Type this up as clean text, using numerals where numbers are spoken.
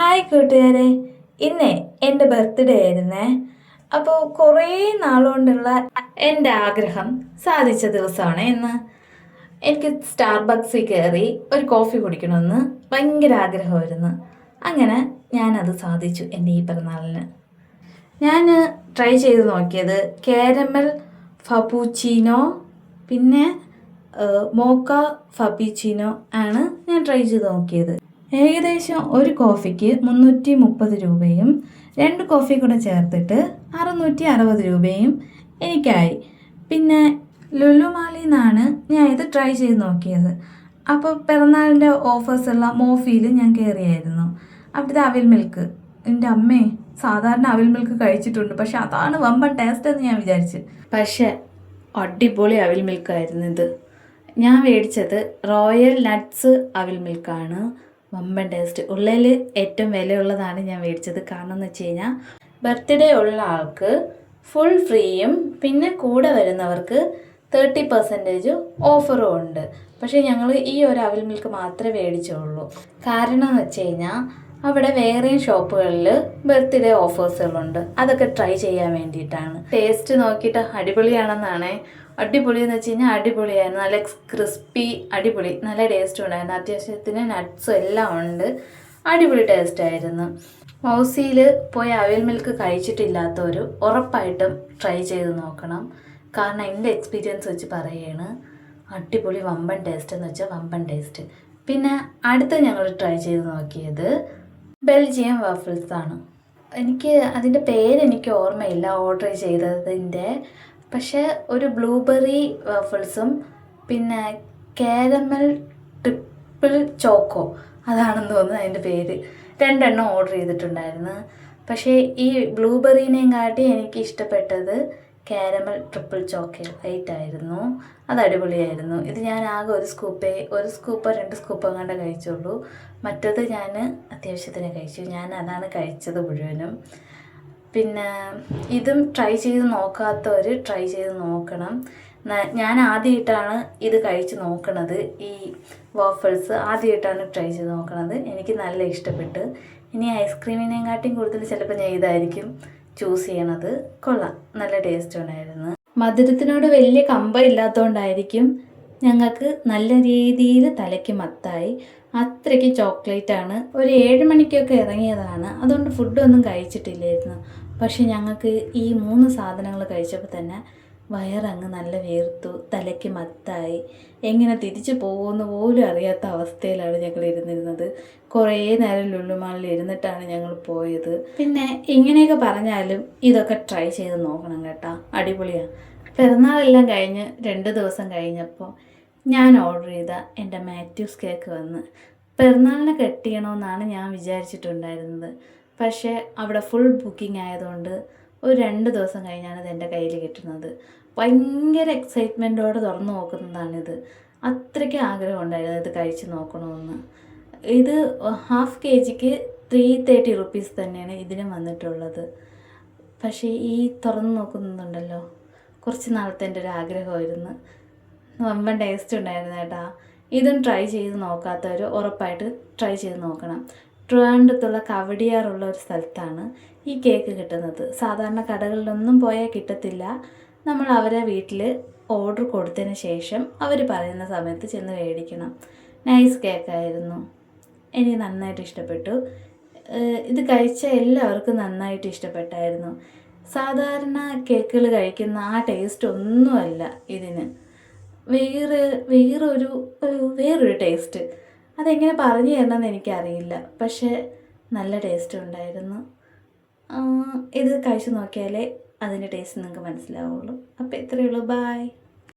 Hi കൂട്ടുകാരെ, ഇന്നേ എൻ്റെ ബർത്ത്ഡേ ആയിരുന്നേ. അപ്പോൾ കുറേ നാളുകൊണ്ടുള്ള എൻ്റെ ആഗ്രഹം സാധിച്ച ദിവസമാണ് ഇന്ന്. എനിക്ക് സ്റ്റാർബക്സിൽ കയറി ഒരു കോഫി കുടിക്കണമെന്ന് ഭയങ്കര ആഗ്രഹമായിരുന്നു. അങ്ങനെ ഞാനത് സാധിച്ചു എൻ്റെ ഈ പിറന്നാളിന്. ഞാൻ ട്രൈ ചെയ്ത് നോക്കിയത് കാരമൽ ഫപ്പൂച്ചിനോ പിന്നെ മോക്ക ഫപ്പിച്ചിനോ ആണ് ഞാൻ ട്രൈ ചെയ്ത് നോക്കിയത്. ഏകദേശം ഒരു കോഫിക്ക് 330 രൂപയും 2 കോഫി കൂടെ ചേർത്തിട്ട് 660 രൂപയും എനിക്കായി. പിന്നെ ലുലുമാളിൽ നിന്നാണ് ഞാൻ ഇത് ട്രൈ ചെയ്ത് നോക്കിയത്. അപ്പോൾ പിറന്നാളിൻ്റെ ഓഫേഴ്സുള്ള മോഫിയിൽ ഞാൻ കയറിയായിരുന്നു. അവിടുത്തെ അവിൽ മിൽക്ക്, എൻ്റെ അമ്മേ, സാധാരണ അവിൽ മിൽക്ക് കഴിച്ചിട്ടുണ്ട്, പക്ഷെ അതാണ് വമ്പൻ ടേസ്റ്റ് എന്ന് ഞാൻ വിചാരിച്ചു. പക്ഷേ അടിപൊളി അവിൽ മിൽക്കായിരുന്നു ഇത്. ഞാൻ മേടിച്ചത് റോയൽ നട്ട്സ് അവിൽ മിൽക്കാണ്. വമ്പൻ ടേസ്റ്റ്, ഉള്ളിൽ ഏറ്റവും വിലയുള്ളതാണ് ഞാൻ മേടിച്ചത്. കാരണം എന്ന് വെച്ച് കഴിഞ്ഞാൽ ബർത്ത്ഡേ ഉള്ള ആൾക്ക് ഫുൾ ഫ്രീയും പിന്നെ കൂടെ വരുന്നവർക്ക് 30% ഓഫറും ഉണ്ട്. പക്ഷേ ഞങ്ങൾ ഈ ഒരു അവിൽ മിൽക്ക് മാത്രമേ മേടിച്ചുള്ളൂ. കാരണം എന്ന് വെച്ച് കഴിഞ്ഞാൽ അവിടെ വേറെയും ഷോപ്പുകളിൽ ബർത്ത്ഡേ ഓഫേഴ്സുകളുണ്ട്. അതൊക്കെ ട്രൈ ചെയ്യാൻ വേണ്ടിയിട്ടാണ്. ടേസ്റ്റ് നോക്കിയിട്ട് അടിപൊളിയാണെന്നാണേ. അടിപൊളി എന്ന് വെച്ച് കഴിഞ്ഞാൽ അടിപൊളിയായിരുന്നു. നല്ല ക്രിസ്പി, അടിപൊളി, നല്ല ടേസ്റ്റും ഉണ്ടായിരുന്നു. അത്യാവശ്യത്തിന് നട്ട്സും എല്ലാം ഉണ്ട്. അടിപൊളി ടേസ്റ്റായിരുന്നു. മൗസിയിൽ പോയി അവിൽ മിൽക്ക് കഴിച്ചിട്ടില്ലാത്തവർ ഉറപ്പായിട്ടും ട്രൈ ചെയ്ത് നോക്കണം. കാരണം എൻ്റെ എക്സ്പീരിയൻസ് വെച്ച് പറയുകയാണ്, അടിപൊളി വമ്പൻ ടേസ്റ്റ് എന്ന് വെച്ചാൽ വമ്പൻ ടേസ്റ്റ്. പിന്നെ അടുത്ത് ഞങ്ങൾ ട്രൈ ചെയ്ത് നോക്കിയത് ബെൽജിയം വാഫിൾസ് ആണ്. എനിക്ക് അതിൻ്റെ പേരെനിക്ക് ഓർമ്മയില്ല ഓർഡർ ചെയ്തതിൻ്റെ. പക്ഷേ ഒരു ബ്ലൂബെറി വാഫിൾസും പിന്നെ കാരമൽ ട്രിപ്പിൾ ചോക്കോ, അതാണെന്ന് തോന്നുന്നു അതിൻ്റെ പേര്, 2 എണ്ണം ഓർഡർ ചെയ്തിട്ടുണ്ടായിരുന്നു. പക്ഷേ ഈ ബ്ലൂബെറീനെയും കാട്ടി എനിക്ക് ഇഷ്ടപ്പെട്ടത് കാരമൽ ട്രിപ്പിൾ ചോക്ലേറ്റ് ആയിരുന്നു. അത് അടിപൊളിയായിരുന്നു. ഇത് ഞാൻ ആകെ ഒരു സ്കൂപ്പോ 2 സ്കൂപ്പോ കണ്ടേ കഴിച്ചുള്ളൂ. മറ്റത് ഞാൻ അത്യാവശ്യത്തിന് കഴിച്ചു. ഞാൻ അതാണ് കഴിച്ചത് മുഴുവനും. പിന്നെ ഇതും ട്രൈ ചെയ്ത് നോക്കാത്തവർ ട്രൈ ചെയ്ത് നോക്കണം. ഞാൻ ആദ്യമായിട്ടാണ് ഇത് കഴിച്ച് നോക്കണത്. ഈ വാഫിൾസ് ആദ്യമായിട്ടാണ് ട്രൈ ചെയ്ത് നോക്കണത്. എനിക്ക് നല്ല ഇഷ്ടപ്പെട്ടു. ഇനി ഐസ്ക്രീമിനെയും കാട്ടിയും കൂടുതൽ ചിലപ്പോൾ ഞാൻ ഇതായിരിക്കും ചൂസ് ചെയ്യണത്. കൊള്ളാം, നല്ല ടേസ്റ്റ് ഉണ്ടായിരുന്നു. മധുരത്തിനോട് വലിയ കമ്പമില്ലാത്തതുകൊണ്ടായിരിക്കും ഞങ്ങൾക്ക് നല്ല രീതിയിൽ തലയ്ക്ക് മത്തായി. അത്രയ്ക്ക് ചോക്ലേറ്റാണ്. ഒരു 7 മണിക്കൊക്കെ ഇറങ്ങിയതാണ്, അതുകൊണ്ട് ഫുഡൊന്നും കഴിച്ചിട്ടില്ലായിരുന്നു. പക്ഷെ ഞങ്ങൾക്ക് ഈ 3 സാധനങ്ങൾ കഴിച്ചപ്പോൾ തന്നെ വയറങ്ങ് നല്ല വീർത്തു, തലയ്ക്ക് മത്തായി. എങ്ങനെ തിരിച്ചു പോകുമെന്ന് പോലും അറിയാത്ത അവസ്ഥയിലാണ് ഞങ്ങൾ ഇരുന്നിരുന്നത്. കുറേ നേരം ലുലുമാളിൽ ഇരുന്നിട്ടാണ് ഞങ്ങൾ പോയത്. പിന്നെ ഇങ്ങനെയൊക്കെ പറഞ്ഞാലും ഇതൊക്കെ ട്രൈ ചെയ്ത് നോക്കണം കേട്ടോ, അടിപൊളിയാണ്. പിറന്നാളെല്ലാം കഴിഞ്ഞ് 2 ദിവസം കഴിഞ്ഞപ്പോൾ ഞാൻ ഓർഡർ ചെയ്ത എൻ്റെ മാത്യൂസ് കേക്ക് വന്ന്. പിറന്നാളിനെ കട്ട് ചെയ്യണമെന്നാണ് ഞാൻ വിചാരിച്ചിട്ടുണ്ടായിരുന്നത്. പക്ഷേ അവിടെ ഫുൾ ബുക്കിംഗ് ആയതുകൊണ്ട് ഒരു 2 ദിവസം കഴിഞ്ഞാണ് ഇത് എൻ്റെ കയ്യിൽ കിട്ടുന്നത്. ഭയങ്കര എക്സൈറ്റ്മെൻറ്റോടെ തുറന്നു നോക്കുന്നതാണിത്. അത്രയ്ക്ക് ആഗ്രഹം ഉണ്ടായിരുന്നു ഇത് കഴിച്ച് നോക്കണമെന്ന്. ഇത് ½ kgക്ക് 330 റുപ്പീസ് തന്നെയാണ് ഇതിനും വന്നിട്ടുള്ളത്. പക്ഷേ ഈ തുറന്ന് നോക്കുന്നുണ്ടല്ലോ, കുറച്ച് നാളത്തെ എൻ്റെ ഒരു ആഗ്രഹമായിരുന്നു. വമ്പൻ ടേസ്റ്റ് ഉണ്ടായിരുന്നു കേട്ടോ. ഇതും ട്രൈ ചെയ്ത് നോക്കാത്തവർ ഉറപ്പായിട്ട് ട്രൈ ചെയ്ത് നോക്കണം. ട്രിവാൻഡ്രത്തുള്ള കവടിയാറുള്ള ഒരു സ്ഥലത്താണ് ഈ കേക്ക് കിട്ടുന്നത്. സാധാരണ കടകളിലൊന്നും പോയാൽ കിട്ടത്തില്ല. നമ്മൾ അവരെ വീട്ടിൽ ഓർഡർ കൊടുത്തതിന് ശേഷം അവർ പറയുന്ന സമയത്ത് ചെന്ന് മേടിക്കണം. നൈസ് കേക്കായിരുന്നു, എനിക്ക് നന്നായിട്ട് ഇഷ്ടപ്പെട്ടു. ഇത് കഴിച്ച എല്ലാവർക്കും നന്നായിട്ട് ഇഷ്ടപ്പെട്ടായിരുന്നു. സാധാരണ കേക്കുകൾ കഴിക്കുന്ന ആ ടേസ്റ്റ് ഒന്നുമല്ല ഇതിന്. വേറൊരു ടേസ്റ്റ്. അതെങ്ങനെ പറഞ്ഞു തരണമെന്ന് എനിക്കറിയില്ല. പക്ഷേ നല്ല ടേസ്റ്റ് ഉണ്ടായിരുന്നു. ഇത് കഴിച്ച് നോക്കിയാലേ അതിൻ്റെ ടേസ്റ്റ് നിങ്ങൾക്ക് മനസ്സിലാവുള്ളൂ. അപ്പോൾ ഇത്രയേ ഉള്ളൂ. ബായ്.